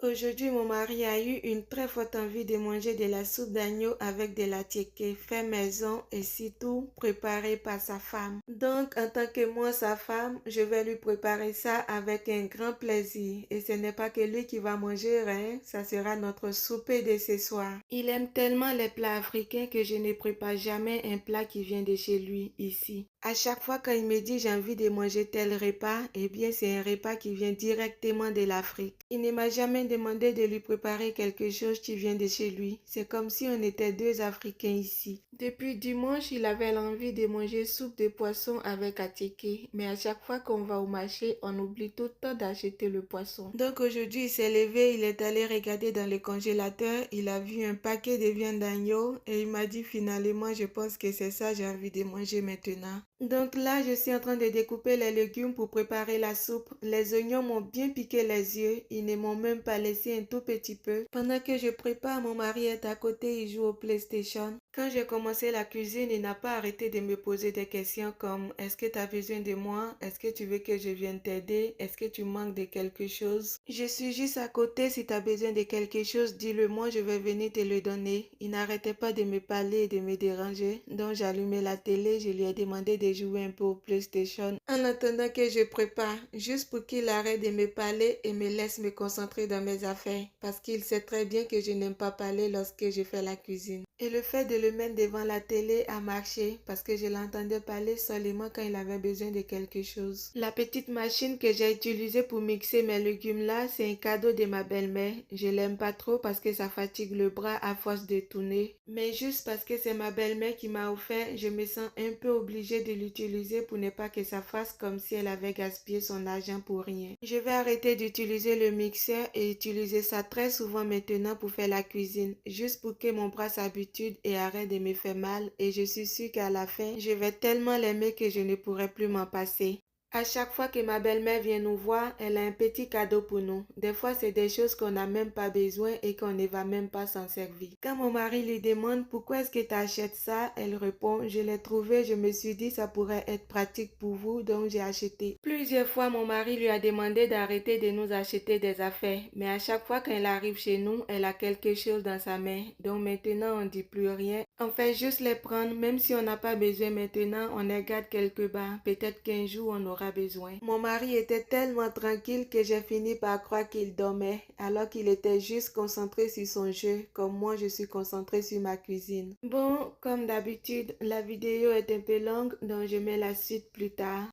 Aujourd'hui, mon mari a eu une très forte envie de manger de la soupe d'agneau avec de la tiéké, fait maison et surtout préparée par sa femme. Donc, en tant que moi, sa femme, je vais lui préparer ça avec un grand plaisir. Et ce n'est pas que lui qui va manger, hein, ça sera notre souper de ce soir. Il aime tellement les plats africains que je ne prépare jamais un plat qui vient de chez lui, ici. À chaque fois quand il me dit j'ai envie de manger tel repas, eh bien c'est un repas qui vient directement de l'Afrique. Il ne m'a jamais demandé de lui préparer quelque chose qui vient de chez lui. C'est comme si on était deux Africains ici. Depuis dimanche, il avait l'envie de manger soupe de poisson avec attiéké. Mais à chaque fois qu'on va au marché, on oublie tout le temps d'acheter le poisson. Donc aujourd'hui, il s'est levé, il est allé regarder dans le congélateur, il a vu un paquet de viande d'agneau et il m'a dit finalement, je pense que c'est ça, j'ai envie de manger maintenant. Donc là, je suis en train de découper les légumes pour préparer la soupe. Les oignons m'ont bien piqué les yeux. Ils ne m'ont même pas laissé un tout petit peu. Pendant que je prépare, mon mari est à côté, il joue au PlayStation. Quand j'ai commencé la cuisine, il n'a pas arrêté de me poser des questions comme est-ce que tu as besoin de moi? Est-ce que tu veux que je vienne t'aider? Est-ce que tu manques de quelque chose? Je suis juste à côté. Si tu as besoin de quelque chose, dis-le moi, je vais venir te le donner. Il n'arrêtait pas de me parler et de me déranger. Donc j'allumais la télé, je lui ai demandé de jouer un peu au PlayStation en attendant que je prépare, juste pour qu'il arrête de me parler et me laisse me concentrer dans mes affaires, parce qu'il sait très bien que je n'aime pas parler lorsque je fais la cuisine. Et le fait de le mettre devant la télé a marché, parce que je l'entendais parler seulement quand il avait besoin de quelque chose. La petite machine que j'ai utilisée pour mixer mes légumes là, c'est un cadeau de ma belle-mère. Je l'aime pas trop parce que ça fatigue le bras à force de tourner. Mais juste parce que c'est ma belle-mère qui m'a offert, je me sens un peu obligée de l'utiliser pour ne pas que ça fasse comme si elle avait gaspillé son argent pour rien. Je vais arrêter d'utiliser le mixeur et utiliser ça très souvent maintenant pour faire la cuisine, juste pour que mon bras s'habitue et arrête de me faire mal, et je suis sûre qu'à la fin, je vais tellement l'aimer que je ne pourrai plus m'en passer. À chaque fois que ma belle-mère vient nous voir, elle a un petit cadeau pour nous. Des fois, c'est des choses qu'on n'a même pas besoin et qu'on ne va même pas s'en servir. Quand mon mari lui demande pourquoi est-ce que tu achètes ça, elle répond, je l'ai trouvé, je me suis dit ça pourrait être pratique pour vous, donc j'ai acheté. Plusieurs fois, mon mari lui a demandé d'arrêter de nous acheter des affaires, mais à chaque fois qu'elle arrive chez nous, elle a quelque chose dans sa main. Donc maintenant, on dit plus rien. On fait juste les prendre, même si on n'a pas besoin maintenant, on les garde quelque part. Peut-être qu'un jour, on aura besoin. Mon mari était tellement tranquille que j'ai fini par croire qu'il dormait, alors qu'il était juste concentré sur son jeu, comme moi je suis concentrée sur ma cuisine. Bon, comme d'habitude, la vidéo est un peu longue, donc je mets la suite plus tard.